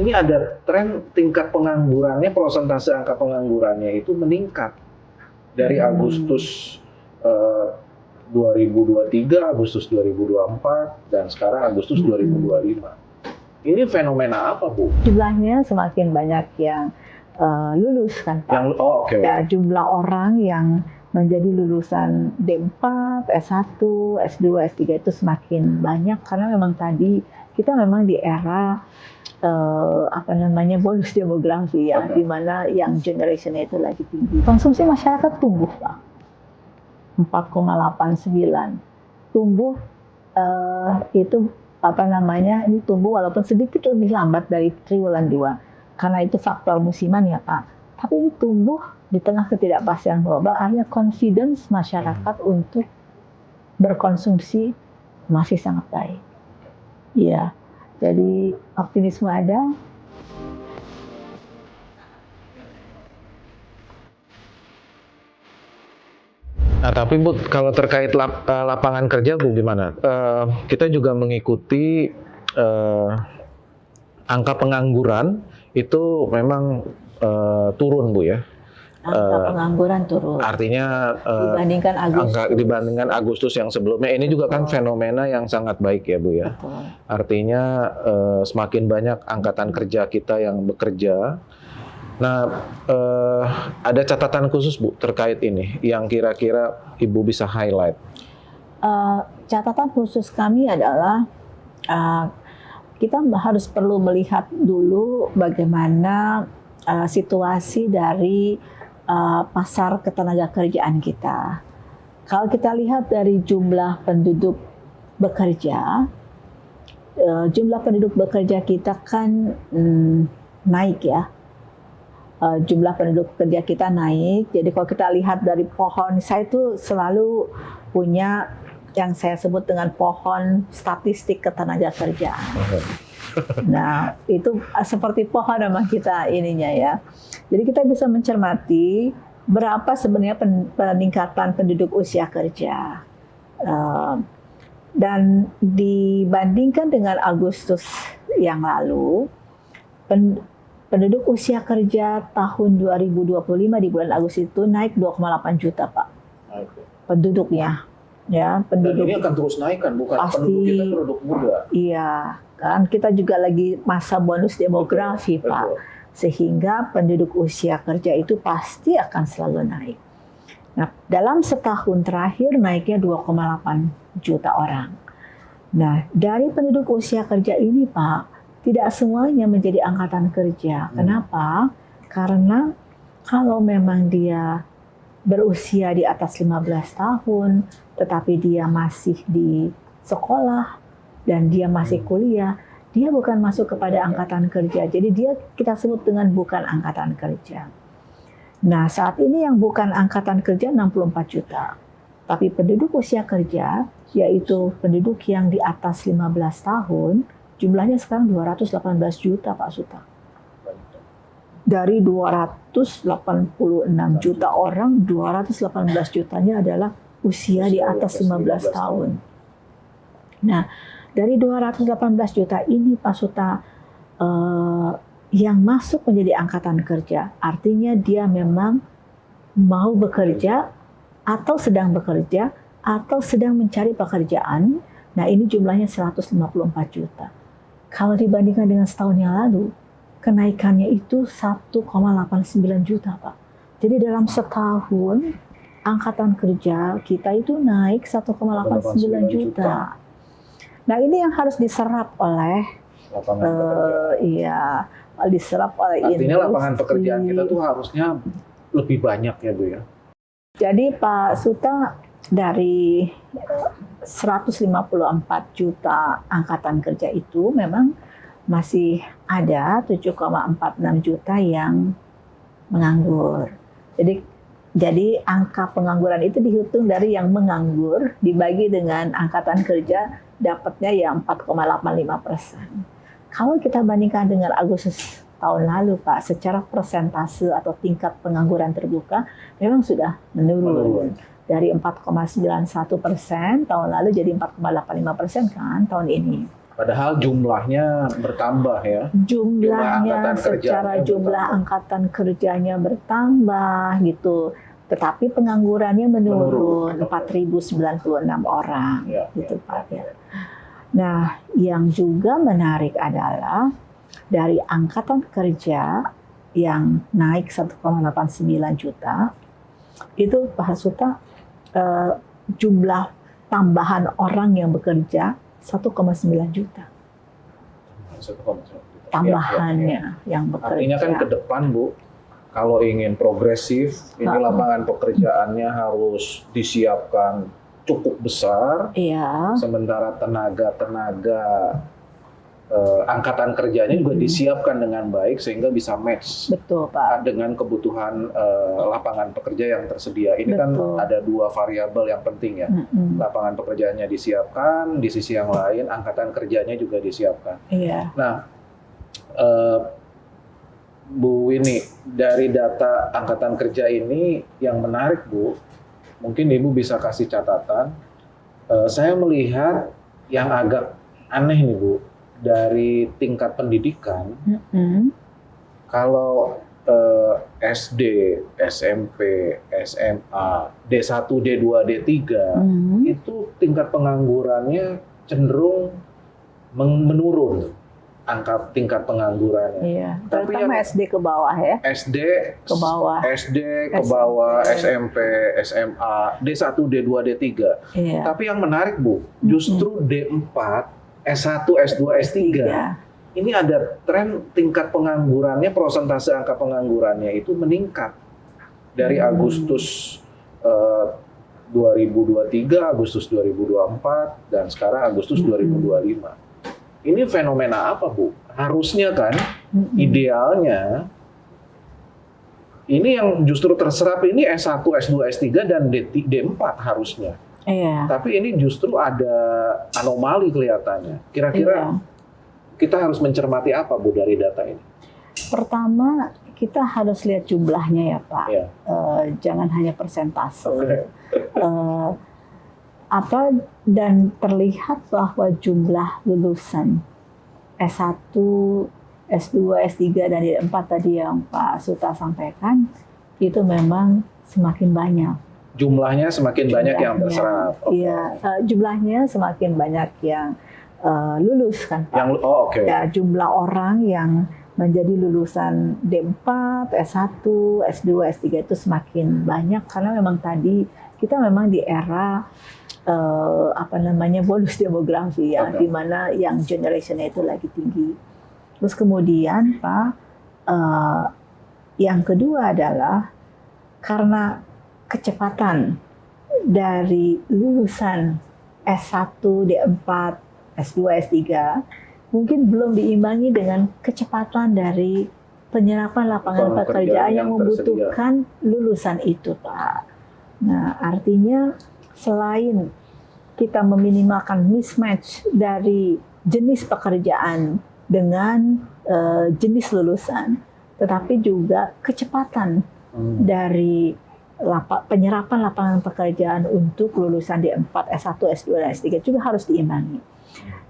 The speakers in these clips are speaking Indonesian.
ini ada tren tingkat penganggurannya, persentase angka penganggurannya itu meningkat dari Agustus 2023, Agustus 2024, dan sekarang Agustus 2025. Ini fenomena apa, Bu? Jumlahnya semakin banyak yang lulus kan, Pak. Okay. Ya, jumlah orang yang menjadi lulusan D4, S1, S2, S3 itu semakin banyak karena memang tadi kita memang di era bonus demografi ya, di mana yang generation itu lagi tinggi. Konsumsi masyarakat tumbuh, Pak. 4,89. Tumbuh itu ini tumbuh walaupun sedikit lebih lambat dari triwulan 2. Karena itu faktor musiman ya, Pak. Tapi ini tumbuh di tengah ketidakpastian global, artinya confidence masyarakat untuk berkonsumsi masih sangat baik. Iya, jadi optimisme ada. Nah, tapi Bu, kalau terkait lapangan kerja, Bu, gimana? Kita juga mengikuti angka pengangguran itu memang turun, Bu, ya. Angka pengangguran turun. Artinya dibandingkan Agustus yang sebelumnya, ini juga kan fenomena yang sangat baik ya, Bu, ya. Betul. Artinya semakin banyak angkatan kerja kita yang bekerja. Nah, ada catatan khusus, Bu, terkait ini yang kira-kira Ibu bisa highlight. Catatan khusus kami adalah kita harus perlu melihat dulu bagaimana situasi dari pasar ketenagakerjaan kita. Kalau kita lihat dari jumlah penduduk bekerja, jumlah penduduk bekerja kita kan naik ya. Jumlah penduduk kerja kita naik. Jadi kalau kita lihat dari pohon, saya itu selalu punya yang saya sebut dengan pohon statistik ketenagakerjaan. Nah, itu seperti pohon nama kita ininya ya. Jadi kita bisa mencermati berapa sebenarnya peningkatan penduduk usia kerja. Dan dibandingkan dengan Agustus yang lalu, penduduk usia kerja tahun 2025 di bulan Agustus itu naik 2,8 juta, Pak. Penduduknya. Ya, penduduk. Dan ini akan terus naik kan, bukan pasti, penduduk kita penduduk muda. Iya, kan kita juga lagi masa bonus demografi, betul, Pak. Betul. Sehingga penduduk usia kerja itu pasti akan selalu naik. Nah, dalam setahun terakhir naiknya 2,8 juta orang. Nah, dari penduduk usia kerja ini, Pak, tidak semuanya menjadi angkatan kerja. Kenapa? Karena kalau memang dia berusia di atas 15 tahun, tetapi dia masih di sekolah dan dia masih kuliah, dia bukan masuk kepada angkatan kerja. Jadi dia kita sebut dengan bukan angkatan kerja. Nah, saat ini yang bukan angkatan kerja 64 juta. Tapi penduduk usia kerja, yaitu penduduk yang di atas 15 tahun, jumlahnya sekarang 218 juta, Pak Suta. Dari 286 juta orang, 218 jutanya adalah usia di atas 15 tahun. Nah, dari 218 juta ini, Pak Suta, yang masuk menjadi angkatan kerja, artinya dia memang mau bekerja, atau sedang bekerja, atau sedang mencari pekerjaan. Nah, ini jumlahnya 154 juta. Kalau dibandingkan dengan setahun yang lalu, kenaikannya itu 1,89 juta, Pak. Jadi dalam setahun, angkatan kerja kita itu naik 1,89 juta. Nah, ini yang harus diserap oleh diserap oleh artinya industri. Lapangan pekerjaan kita tuh harusnya lebih banyak ya, Bu, ya. Jadi Pak Suta, dari 154 juta angkatan kerja itu memang masih ada 7,46 juta yang menganggur. Jadi angka pengangguran itu dihitung dari yang menganggur dibagi dengan angkatan kerja, dapatnya ya 4,85%. Kalau kita bandingkan dengan Agustus tahun lalu, Pak, secara persentase atau tingkat pengangguran terbuka memang sudah menurun. Dari 4,91% tahun lalu jadi 4,85% kan tahun ini. Padahal jumlahnya bertambah ya. Jumlahnya angkatan secara kerjanya jumlah bertambah. angkatan kerjanya bertambah gitu. Tetapi penganggurannya menurun 4.096 orang Ya, gitu Pak ya. Nah, yang juga menarik adalah dari angkatan kerja yang naik 1,89 juta, itu Pak Suta jumlah tambahan orang yang bekerja 1,9 juta. Tambahannya yang bekerja. Artinya kan ke depan Bu, kalau ingin progresif, ini lapangan pekerjaannya harus disiapkan cukup besar. Iya. Sementara tenaga angkatan kerjanya juga disiapkan dengan baik sehingga bisa match Betul Pak. dengan kebutuhan lapangan pekerja yang tersedia. Ini Betul. kan ada dua variabel yang penting ya. Lapangan pekerjaannya disiapkan, di sisi yang lain angkatan kerjanya juga disiapkan. Iya. Nah, Bu Winnie, dari data angkatan kerja ini yang menarik Bu, mungkin Ibu bisa kasih catatan. Saya melihat yang agak aneh nih Bu, dari tingkat pendidikan, kalau SD, SMP, SMA, D1, D2, D3, itu tingkat penganggurannya cenderung menurun, tingkat penganggurannya. Iya. Tapi Terutama SD ke bawah ya. SD Ke bawah. SD ke bawah, SMP, SMA, D1, D2, D3. Iya. Tapi yang menarik Bu, justru D4, S1, S2, S3. Ini ada tren tingkat penganggurannya, persentase angka penganggurannya itu meningkat. Dari Agustus 2023, Agustus 2024, dan sekarang Agustus 2025. Ini fenomena apa Bu? Harusnya kan, idealnya, ini yang justru terserap ini S1, S2, S3, dan D4 harusnya. Iya. Tapi ini justru ada anomali kelihatannya. Kira-kira kita harus mencermati apa Bu dari data ini? Pertama, kita harus lihat jumlahnya ya Pak. Iya. Jangan hanya persentase. Dan terlihat bahwa jumlah lulusan S1, S2, S3, dan D4 tadi yang Pak Suta sampaikan, itu memang semakin banyak. Jumlahnya semakin banyak yang terserap. Iya, jumlahnya semakin banyak yang lulus kan Pak. Ya, jumlah orang yang menjadi lulusan D4, S1, S2, S3 itu semakin banyak karena memang tadi kita memang di era bonus demografi ya, di mana yang generation-nya itu lagi tinggi. Terus kemudian Pak, yang kedua adalah karena kecepatan dari lulusan S1, D4, S2, S3 mungkin belum diimbangi dengan kecepatan dari penyerapan lapangan pekerjaan yang membutuhkan lulusan itu, Pak. Nah, artinya selain kita meminimalkan mismatch dari jenis pekerjaan dengan jenis lulusan, tetapi juga kecepatan dari penyerapan lapangan pekerjaan untuk lulusan D4, S1, S2, dan S3 juga harus diimbangi.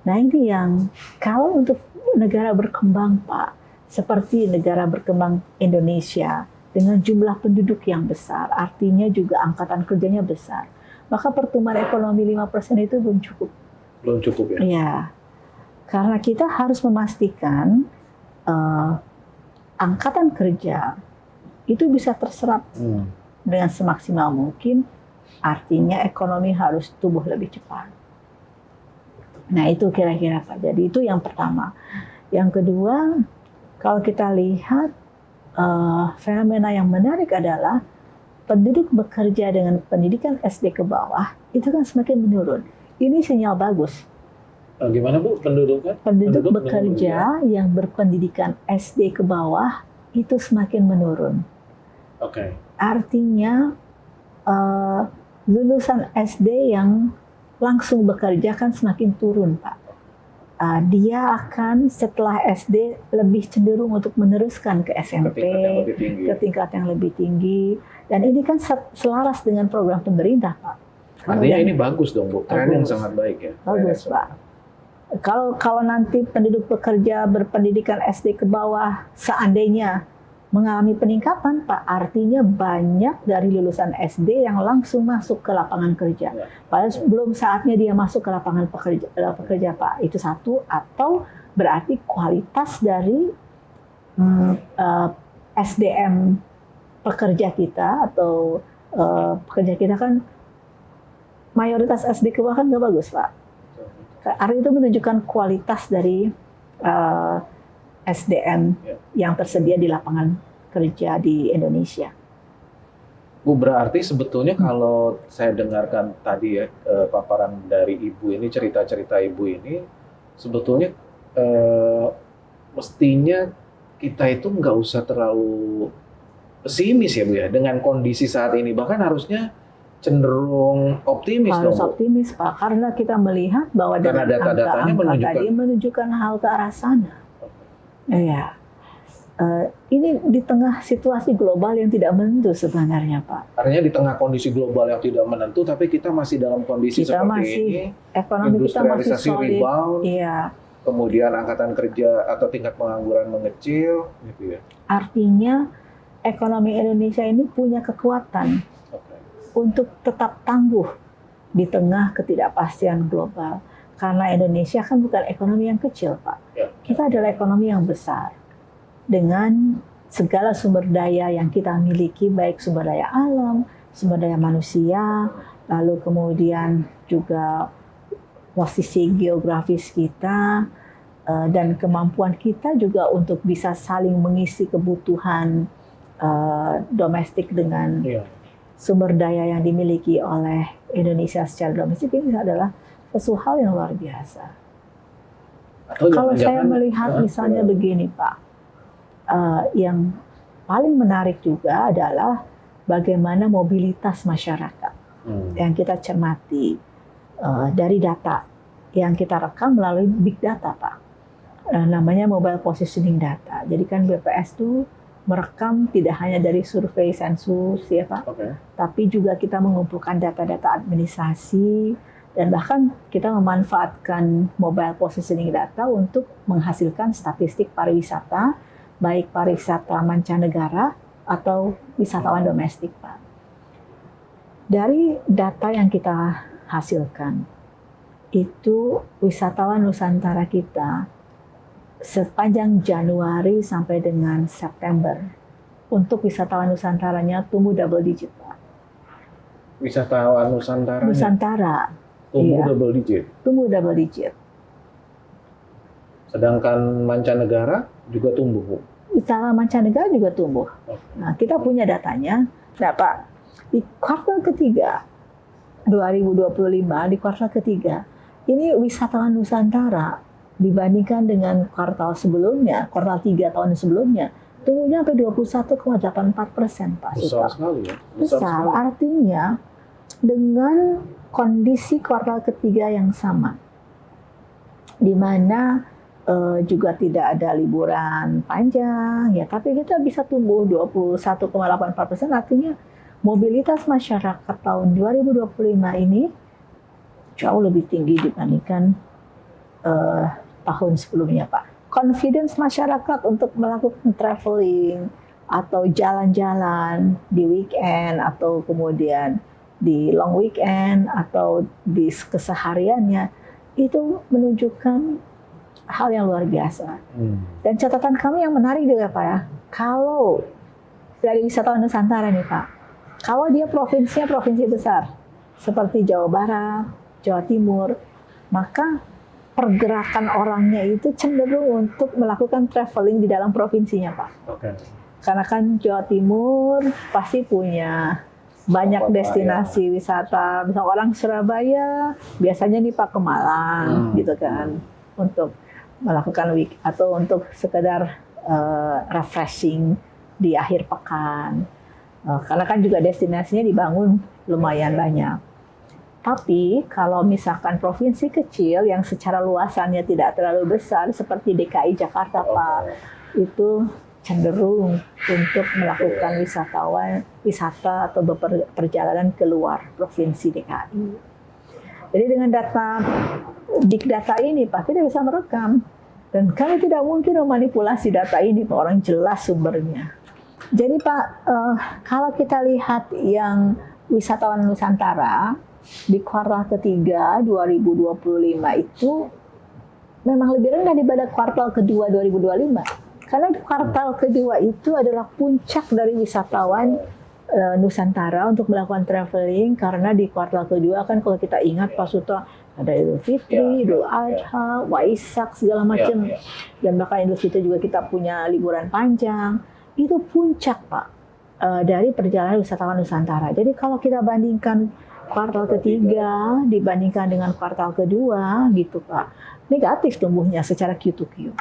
Nah, ini yang kalau untuk negara berkembang, Pak, seperti negara berkembang Indonesia dengan jumlah penduduk yang besar, artinya juga angkatan kerjanya besar, maka pertumbuhan ekonomi 5% itu belum cukup. Belum cukup ya? Iya, karena kita harus memastikan angkatan kerja itu bisa terserap dengan semaksimal mungkin, artinya ekonomi harus tumbuh lebih cepat. Nah, itu kira-kira Pak. Jadi itu yang pertama. Yang kedua, kalau kita lihat fenomena yang menarik adalah penduduk bekerja dengan pendidikan SD ke bawah itu kan semakin menurun. Ini sinyal bagus. Gimana Bu penduduknya? Penduduk bekerja yang berpendidikan SD ke bawah itu semakin menurun. Oke. Artinya lulusan SD yang langsung bekerja kan semakin turun, Pak. Dia akan setelah SD lebih cenderung untuk meneruskan ke SMP, ke tingkat yang lebih tinggi. Dan ini kan selaras dengan program pemerintah, Pak. Artinya ini bagus dong Bu, tren yang sangat baik ya. Bagus Pak. Kalau nanti penduduk pekerja berpendidikan SD ke bawah seandainya mengalami peningkatan, Pak, artinya banyak dari lulusan SD yang langsung masuk ke lapangan kerja. Padahal belum saatnya dia masuk ke lapangan pekerja, Pak. Itu satu, atau berarti kualitas dari SDM pekerja kita atau pekerja kita kan mayoritas SD ke bawah kan nggak bagus, Pak. Artinya itu menunjukkan kualitas dari SDM yang tersedia di lapangan kerja di Indonesia. Bu, berarti sebetulnya kalau saya dengarkan tadi ya paparan dari Ibu ini, cerita-cerita Ibu ini, sebetulnya mestinya kita itu nggak usah terlalu pesimis ya Bu ya dengan kondisi saat ini, bahkan harusnya cenderung optimis. Harus dong, Bu. optimis, Pak, karena kita melihat bahwa Karena dengan data-datanya angka-angka tadi menunjukkan hal ke arah sana. Ya, ini di tengah situasi global yang tidak menentu sebenarnya, Pak. Artinya di tengah kondisi global yang tidak menentu, tapi kita masih dalam kondisi Kita seperti masih, ini, ekonomi kita masih industrialisasi solid. rebound, Iya. kemudian angkatan kerja atau tingkat pengangguran mengecil, gitu ya. Artinya ekonomi Indonesia ini punya kekuatan untuk tetap tangguh di tengah ketidakpastian global. Karena Indonesia kan bukan ekonomi yang kecil, Pak. Ya. Kita adalah ekonomi yang besar. Dengan segala sumber daya yang kita miliki, baik sumber daya alam, sumber daya manusia, lalu kemudian juga posisi geografis kita, dan kemampuan kita juga untuk bisa saling mengisi kebutuhan domestik dengan sumber daya yang dimiliki oleh Indonesia secara domestik, ini adalah sesuatu hal yang luar biasa. Kalau saya melihat misalnya begini, Pak, yang paling menarik juga adalah bagaimana mobilitas masyarakat yang kita cermati dari data yang kita rekam melalui big data, Pak. Namanya mobile positioning data. Jadi kan BPS itu merekam tidak hanya dari survei sensus ya Pak, tapi juga kita mengumpulkan data-data administrasi dan bahkan kita memanfaatkan mobile positioning data untuk menghasilkan statistik pariwisata, baik pariwisata mancanegara atau wisatawan domestik, Pak. Dari data yang kita hasilkan, itu wisatawan Nusantara kita sepanjang Januari sampai dengan September untuk wisatawan Nusantaranya tumbuh double digit, Pak. Wisatawan Nusantara tumbuh double digit. Tumbuh double digit. Sedangkan mancanegara juga tumbuh, Bu. Wisatawan mancanegara juga tumbuh. Nah, kita punya datanya. Nah, Pak, di kuartal ketiga 2025, di kuartal ketiga, ini wisatawan Nusantara dibandingkan dengan kuartal sebelumnya, kuartal 3 tahun sebelumnya, tumbuhnya sampai 21,84%, Pak. Besar sekali ya. Besar, artinya dengan kondisi kuartal ketiga yang sama, di mana juga tidak ada liburan panjang, ya, tapi kita bisa tumbuh 21,84%, artinya mobilitas masyarakat tahun 2025 ini jauh lebih tinggi dibandingkan tahun sebelumnya, Pak. Confidence masyarakat untuk melakukan traveling atau jalan-jalan di weekend atau kemudian di long weekend atau di kesehariannya itu menunjukkan hal yang luar biasa. Dan catatan kami yang menarik juga, Pak, ya, kalau dari wisatawan Nusantara nih, Pak, kalau dia provinsinya provinsi besar seperti Jawa Barat, Jawa Timur, maka pergerakan orangnya itu cenderung untuk melakukan traveling di dalam provinsinya, Pak. Karena kan Jawa Timur pasti punya banyak destinasi wisata. Misal orang Surabaya biasanya nih Pak ke Malang, gitu kan, untuk melakukan atau untuk sekedar refreshing di akhir pekan. Karena kan juga destinasinya dibangun lumayan banyak. Tapi kalau misalkan provinsi kecil yang secara luasannya tidak terlalu besar seperti DKI Jakarta, Pak, itu cenderung untuk melakukan wisata atau perjalanan keluar provinsi DKI. Jadi dengan data big data ini Pak, kita bisa merekam. Dan kami tidak mungkin memanipulasi data ini Pak, orang jelas sumbernya. Jadi Pak, kalau kita lihat yang wisatawan Nusantara di kuartal ketiga 2025 itu memang lebih rendah daripada kuartal kedua 2025. Karena kuartal kedua itu adalah puncak dari wisatawan Nusantara untuk melakukan traveling, karena di kuartal kedua kan kalau kita ingat Pak Suto ada Idul Fitri, Idul Adha, Waisak segala macam, dan bahkan Idul Fitri juga kita punya liburan panjang. Itu puncak Pak dari perjalanan wisatawan Nusantara. Jadi kalau kita bandingkan kuartal ketiga dibandingkan dengan kuartal kedua gitu Pak, negatif tumbuhnya secara Q2Q.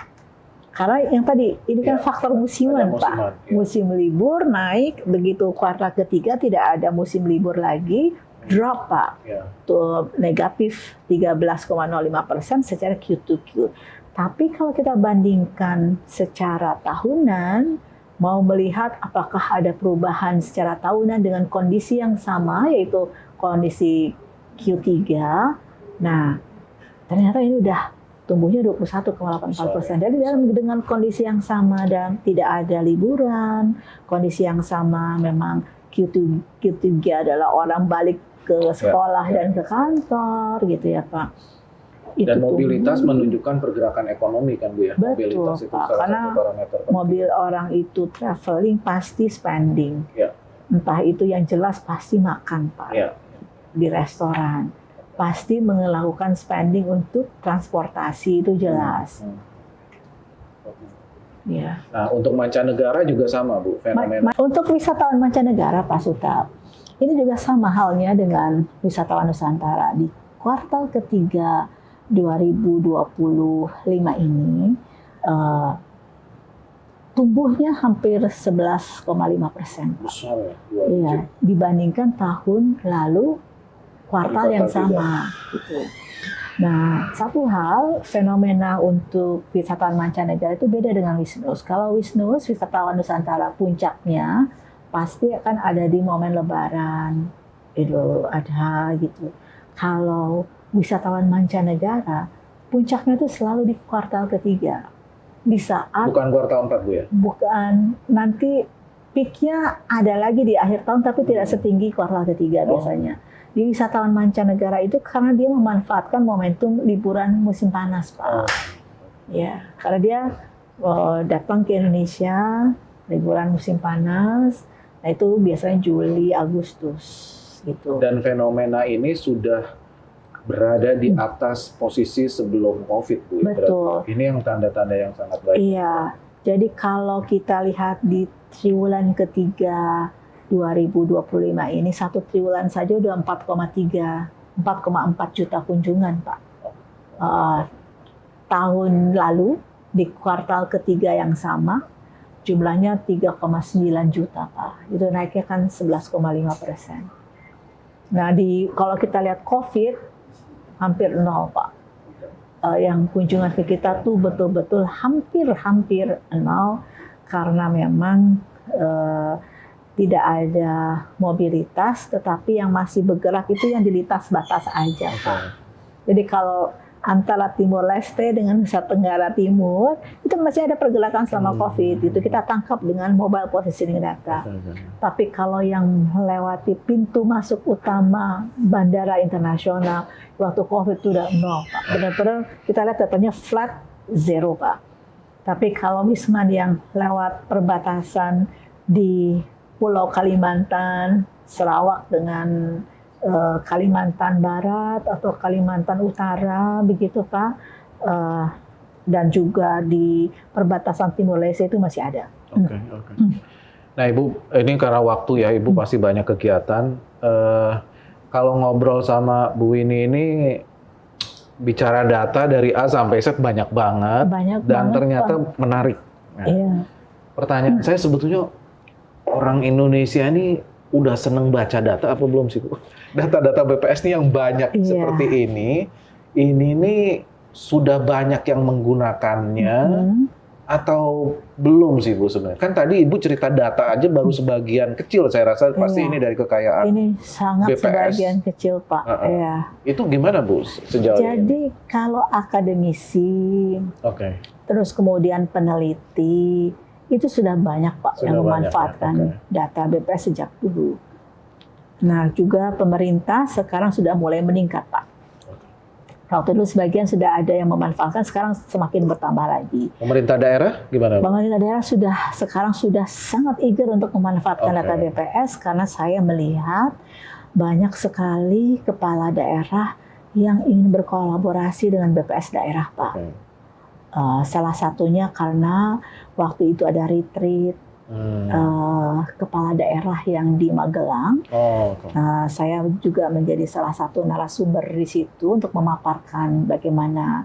Karena yang tadi ini kan faktor musiman Pak. Musim libur naik, begitu kuartal ketiga tidak ada musim libur lagi, drop Pak. Tuh negatif 13,05% secara Q2Q. Tapi kalau kita bandingkan secara tahunan, mau melihat apakah ada perubahan secara tahunan dengan kondisi yang sama, yaitu kondisi Q3. Nah, ternyata ini udah tumbuhnya 21,84%. Jadi dengan kondisi yang sama dan tidak ada liburan, kondisi yang sama memang Q3 adalah orang balik ke sekolah dan ke kantor gitu ya Pak. Dan mobilitas menunjukkan pergerakan ekonomi kan Bu ya? Betul mobilitas itu Pak, salah karena satu parameter penting. mobil orang itu traveling pasti spending. Entah itu yang jelas pasti makan Pak, di restoran. Pasti melakukan spending untuk transportasi, itu jelas. Ya. Nah, untuk mancanegara juga sama Bu, fenomena. Untuk wisatawan mancanegara Pak Suta, ini juga sama halnya dengan wisatawan Nusantara. Di kuartal ketiga 2025 ini tumbuhnya hampir 11,5%. Besar ya? Iya, dibandingkan tahun lalu kuartal yang sama. Gitu. Nah, satu hal, fenomena untuk wisatawan mancanegara itu beda dengan Wisnus. Kalau Wisnus, wisatawan Nusantara puncaknya pasti akan ada di momen Lebaran, Idul Adha gitu. Kalau wisatawan mancanegara, puncaknya itu selalu di kuartal ketiga. Di saat bukan kuartal 4 Bu ya? Bukan, nanti peaknya ada lagi di akhir tahun, tapi tidak setinggi kuartal ketiga biasanya. Di wisatawan mancanegara itu karena dia memanfaatkan momentum liburan musim panas Pak. Ya, karena dia datang ke Indonesia liburan musim panas, nah itu biasanya Juli, Agustus gitu. Dan fenomena ini sudah berada di atas posisi sebelum COVID Bu. Betul. Ini yang tanda-tanda yang sangat baik. Iya, jadi kalau kita lihat di triwulan ketiga 2025 ini, satu triwulan saja udah 4,4 juta kunjungan Pak. Tahun lalu di kuartal ketiga yang sama jumlahnya 3,9 juta Pak. Itu naiknya kan 11,5%. Nah, kalau kita lihat COVID hampir nol Pak. Yang kunjungan ke kita tuh betul-betul hampir nol, karena memang tidak ada mobilitas, tetapi yang masih bergerak itu yang di lintas batas aja Pak. Jadi kalau antara Timor Leste dengan Nusa Tenggara Timur itu masih ada pergerakan selama COVID, itu kita tangkap dengan mobile positioning data. Tapi kalau yang melewati pintu masuk utama bandara internasional waktu COVID itu udah nol Pak. Benar-benar kita lihat datanya flat, zero Pak. Tapi kalau Wisman yang lewat perbatasan di Pulau Kalimantan, Sarawak dengan Kalimantan Barat atau Kalimantan Utara begitu Pak, dan juga di perbatasan Timor Leste itu masih ada. Oke. Nah Ibu, ini karena waktu ya, Ibu pasti banyak kegiatan. Kalau ngobrol sama Bu Winnie ini bicara data dari A sampai Z banyak banget, dan ternyata menarik. Nah, pertanyaan saya sebetulnya, orang Indonesia ini udah seneng baca data apa belum sih Bu? Data-data BPS nih yang banyak seperti ini nih sudah banyak yang menggunakannya, atau belum sih Bu sebenarnya? Kan tadi Ibu cerita data aja baru sebagian kecil, saya rasa pasti Iya. ini dari kekayaan. Ini sangat BPS. sebagian kecil, Pak. Ya. Itu gimana Bu sejauh ini? Jadi kalau akademisi, Oke. terus kemudian peneliti, itu sudah banyak Pak Sudah yang banyak, memanfaatkan ya. data BPS sejak dulu. Nah juga pemerintah sekarang sudah mulai meningkat Pak. Waktu dulu sebagian sudah ada yang memanfaatkan, sekarang semakin bertambah lagi. Pemerintah daerah gimana Bu? Pemerintah daerah sekarang sudah sangat eager untuk memanfaatkan Oke. data BPS karena saya melihat banyak sekali kepala daerah yang ingin berkolaborasi dengan BPS daerah Pak. Oke. Salah satunya karena waktu itu ada retreat kepala daerah yang di Magelang. Oke. Saya juga menjadi salah satu narasumber di situ untuk memaparkan bagaimana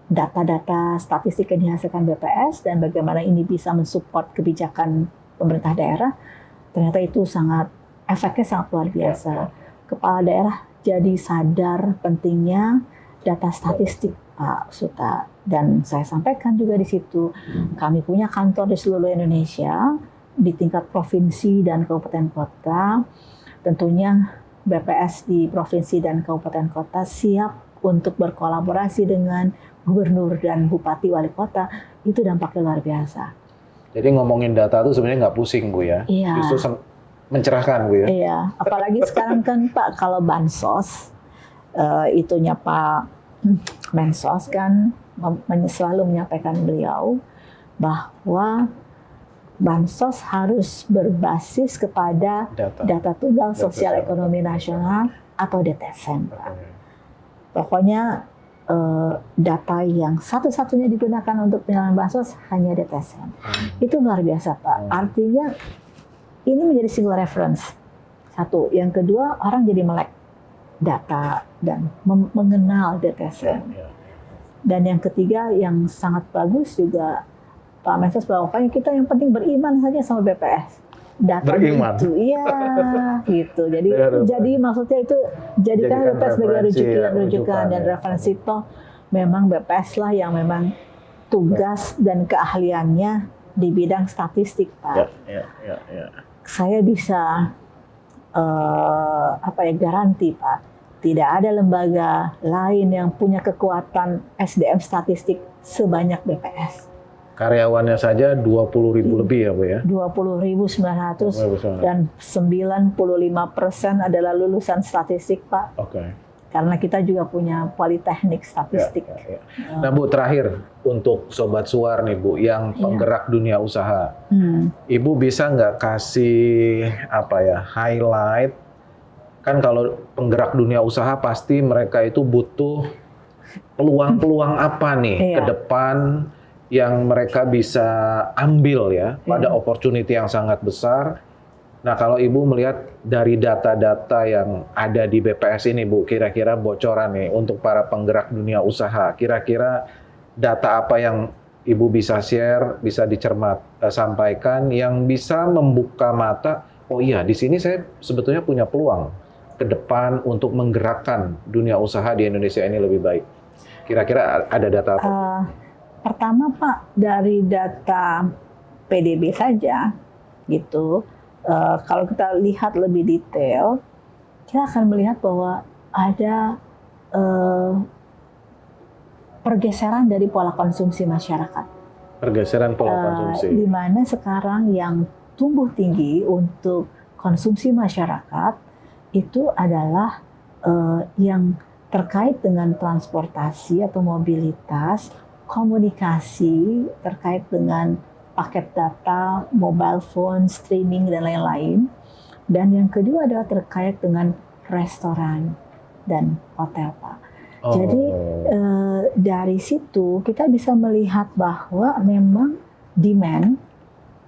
data-data statistik yang dihasilkan BPS dan bagaimana ini bisa mensupport kebijakan pemerintah daerah. Ternyata itu efeknya sangat luar biasa. Kepala daerah jadi sadar pentingnya data statistik, Pak Suta. Dan saya sampaikan juga di situ, kami punya kantor di seluruh Indonesia, di tingkat provinsi dan kabupaten kota. Tentunya BPS di provinsi dan kabupaten kota siap untuk berkolaborasi dengan gubernur dan bupati wali kota. Itu dampaknya luar biasa. Jadi ngomongin data itu sebenarnya nggak pusing Bu ya? Iya. Justru mencerahkan Bu ya? Iya, apalagi sekarang kan Pak, kalau bansos, itunya Pak Mensos kan selalu menyampaikan beliau bahwa bansos harus berbasis kepada data tunggal sosial ekonomi nasional atau DTSN. Pokoknya data yang satu-satunya digunakan untuk penyelenggaraan bansos hanya DTSN. Itu luar biasa Pak. Artinya ini menjadi single reference. Satu, yang kedua orang jadi melek data dan mengenal DTSN. Dan yang ketiga yang sangat bagus juga Pak Mensos bahwa kita yang penting beriman saja sama BPS. Data beriman. itu, iya, gitu. Jadi maksudnya itu jadikan BPS sebagai rujukan dan referensi toh memang BPS lah yang memang tugas dan keahliannya di bidang statistik, Pak. Saya bisa garanti, Pak. Tidak ada lembaga lain yang punya kekuatan SDM statistik sebanyak BPS. Karyawannya saja 20.000 lebih ya Bu ya? 20.900 dan 95% adalah lulusan statistik Pak. Oke. Karena kita juga punya politeknik statistik. Nah Bu, terakhir untuk Sobat Suar nih Bu, yang penggerak dunia usaha. Ibu bisa nggak kasih highlight? Kan kalau penggerak dunia usaha pasti mereka itu butuh peluang-peluang apa nih ke depan yang mereka bisa ambil ya pada opportunity yang sangat besar. Nah kalau Ibu melihat dari data-data yang ada di BPS ini Bu, kira-kira bocoran nih untuk para penggerak dunia usaha, kira-kira data apa yang Ibu bisa share, bisa sampaikan yang bisa membuka mata, oh iya di sini saya sebetulnya punya peluang ke depan untuk menggerakkan dunia usaha di Indonesia ini lebih baik. Kira-kira ada data apa? Pertama Pak, dari data PDB saja gitu, kalau kita lihat lebih detail, kita akan melihat bahwa ada pergeseran dari pola konsumsi masyarakat. Pergeseran pola konsumsi. Di mana sekarang yang tumbuh tinggi untuk konsumsi masyarakat itu adalah yang terkait dengan transportasi atau mobilitas, komunikasi terkait dengan paket data, mobile phone, streaming, dan lain-lain. Dan yang kedua adalah terkait dengan restoran dan hotel, Pak. Jadi dari situ kita bisa melihat bahwa memang demand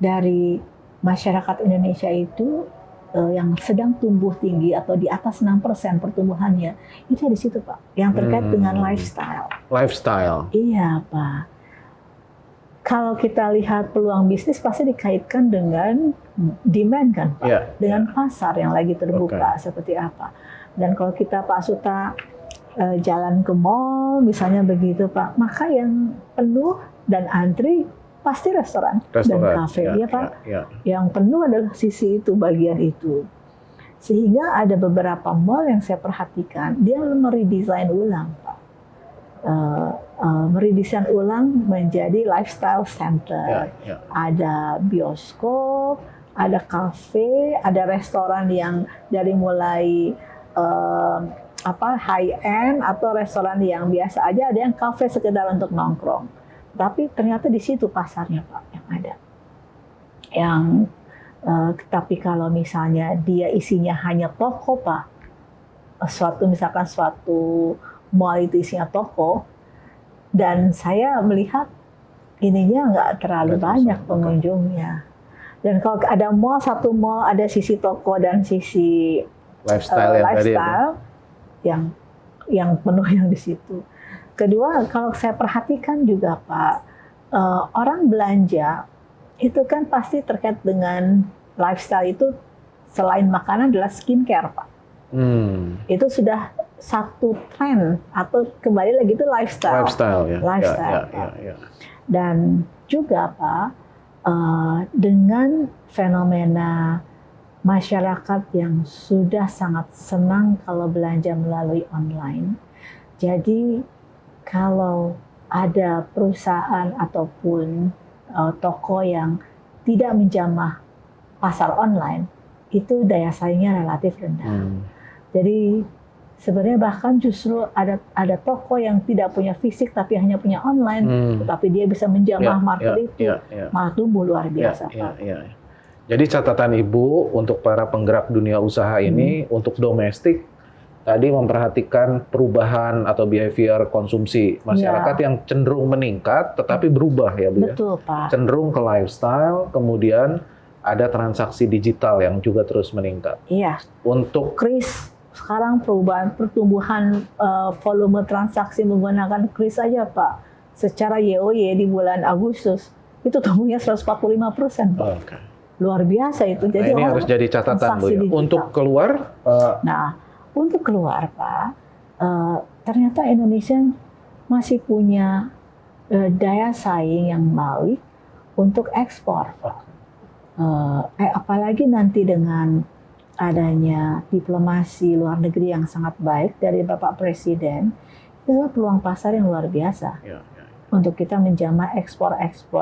dari masyarakat Indonesia itu yang sedang tumbuh tinggi atau di atas 6% pertumbuhannya, itu di situ Pak, yang terkait dengan lifestyle. Lifestyle. Iya Pak. Kalau kita lihat peluang bisnis pasti dikaitkan dengan demand kan Pak, dengan pasar yang lagi terbuka seperti apa. Dan kalau kita Pak Suta jalan ke mall misalnya begitu Pak, maka yang penuh dan antri pasti restoran dan kafe, ya Pak. Yang penuh adalah sisi itu, bagian itu. Sehingga ada beberapa mall yang saya perhatikan, dia meredesain ulang, Pak. Meredesain ulang menjadi lifestyle center. Ada bioskop, ada kafe, ada restoran yang dari mulai high end atau restoran yang biasa aja, ada yang kafe sekedar untuk nongkrong. Tapi ternyata di situ pasarnya, Pak, yang ada. Tapi kalau misalnya dia isinya hanya toko, Pak, misalkan suatu mall itu isinya toko, dan saya melihat ininya nggak terlalu banyak pengunjungnya. Dan kalau ada satu mall ada sisi toko dan sisi lifestyle yang penuh yang di situ. Kedua, kalau saya perhatikan juga, Pak, orang belanja itu kan pasti terkait dengan lifestyle itu, selain makanan adalah skincare, Pak. Itu sudah satu tren, atau kembali lagi itu lifestyle. Dan juga, Pak, dengan fenomena masyarakat yang sudah sangat senang kalau belanja melalui online. Jadi kalau ada perusahaan ataupun toko yang tidak menjamah pasar online, itu daya saingnya relatif rendah. Jadi sebenarnya bahkan justru ada toko yang tidak punya fisik tapi hanya punya online, tetapi dia bisa menjamah market itu, malah tumbuh luar biasa. Jadi catatan Ibu untuk para penggerak dunia usaha ini, untuk domestik, tadi memperhatikan perubahan atau behavior konsumsi masyarakat yang cenderung meningkat, tetapi berubah ya Bu. Betul, Pak. Cenderung ke lifestyle, kemudian ada transaksi digital yang juga terus meningkat. Iya. Untuk kris, sekarang pertumbuhan volume transaksi menggunakan kris aja, Pak. Secara YoY di bulan Agustus itu tumbuhnya 145%, Pak. Luar biasa itu. Jadi ini harus jadi catatan, Bu. Untuk keluar? Untuk keluar, Pak, ternyata Indonesia masih punya daya saing yang baik untuk ekspor. Apalagi nanti dengan adanya diplomasi luar negeri yang sangat baik dari Bapak Presiden, itu adalah peluang pasar yang luar biasa. Untuk kita menjamah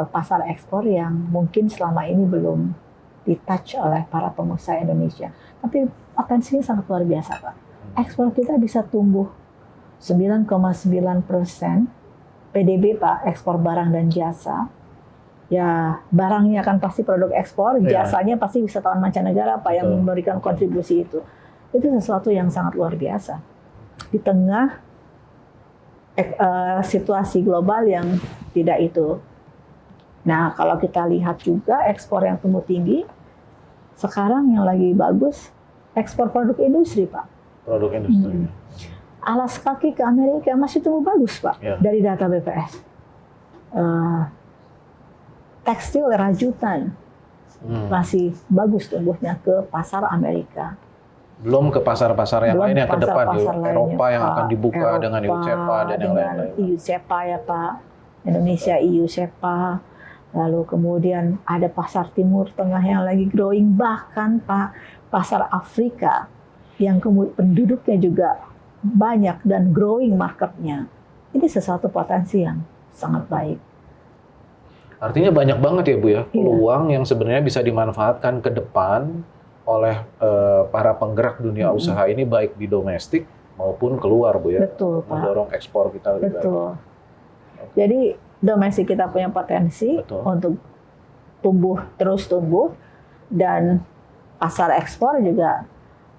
pasar ekspor yang mungkin selama ini belum di-touch oleh para pengusaha Indonesia. Tapi potensinya sangat luar biasa, Pak. Ekspor kita bisa tumbuh 9,9% PDB, Pak, ekspor barang dan jasa. Ya, barangnya kan pasti produk ekspor, jasanya pasti wisatawan mancanegara, Pak, yang memberikan kontribusi itu. Itu sesuatu yang sangat luar biasa. Di tengah situasi global yang tidak itu. Nah, kalau kita lihat juga ekspor yang tumbuh tinggi, sekarang yang lagi bagus, ekspor produk industri, Pak. Produk industri. Alas kaki ke Amerika masih tumbuh bagus, Pak, dari data BPS. Tekstil rajutan masih bagus tumbuhnya ke pasar Amerika. Belum ke pasar-pasar yang lain yang ke depan, Eropa yang akan dibuka dengan EU CEPA dan yang lain-lain. EU CEPA ya, Pak. Indonesia EU CEPA. Lalu kemudian ada pasar Timur Tengah yang lagi growing, bahkan Pak, pasar Afrika yang penduduknya juga banyak dan growing marketnya. Ini sesuatu potensi yang sangat baik. Artinya banyak banget ya Bu ya, peluang yang sebenarnya bisa dimanfaatkan ke depan oleh para penggerak dunia usaha ini, baik di domestik maupun keluar, Bu ya. Betul, Pak. Mendorong ekspor kita lebih baik. Betul. Jadi domestik kita punya potensi untuk terus tumbuh, dan pasar ekspor juga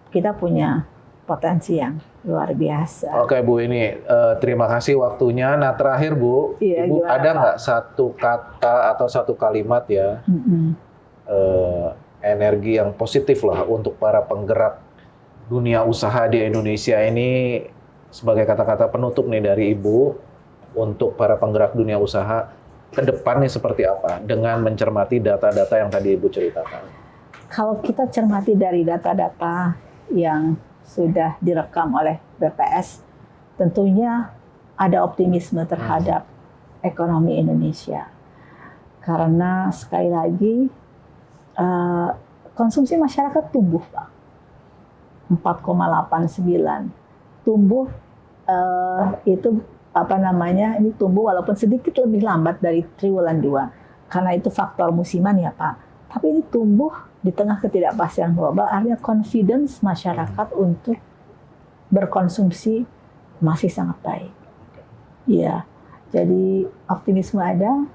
kita punya potensi yang luar biasa. Oke Bu, ini terima kasih waktunya. Nah terakhir Bu, Ibu ada nggak satu kata atau satu kalimat ya, energi yang positif lah untuk para penggerak dunia usaha di Indonesia ini, sebagai kata-kata penutup nih dari Ibu, untuk para penggerak dunia usaha ke depan nih seperti apa dengan mencermati data-data yang tadi Ibu ceritakan? Kalau kita cermati dari data-data yang sudah direkam oleh BPS, tentunya ada optimisme terhadap ekonomi Indonesia. Karena sekali lagi konsumsi masyarakat tumbuh, Pak. 4,89. Tumbuh itu ini tumbuh walaupun sedikit lebih lambat dari triwulan 2. Karena itu faktor musiman ya, Pak. Tapi ini tumbuh di tengah ketidakpastian global, artinya confidence masyarakat untuk berkonsumsi masih sangat baik. Ya, jadi optimisme ada,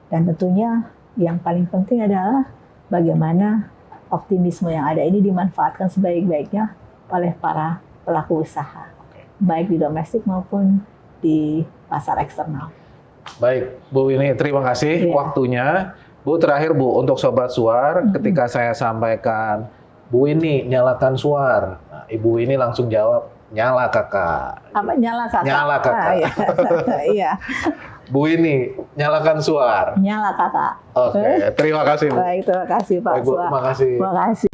dan tentunya yang paling penting adalah bagaimana optimisme yang ada ini dimanfaatkan sebaik-baiknya oleh para pelaku usaha, baik di domestik maupun di pasar eksternal. Baik, Bu Winnie, terima kasih waktunya. Bu, terakhir Bu, untuk Sobat Suar, ketika saya sampaikan, Bu Winnie, nyalakan suar. Nah, Ibu Winnie langsung jawab, nyala kakak. Apa nyala kakak? Nyala kakak. Iya. Bu Winnie, nyalakan suar. Nyala kakak. Oke, terima kasih Bu. Baik, terima kasih Pak. Baik, Bu, terima kasih. Terima kasih.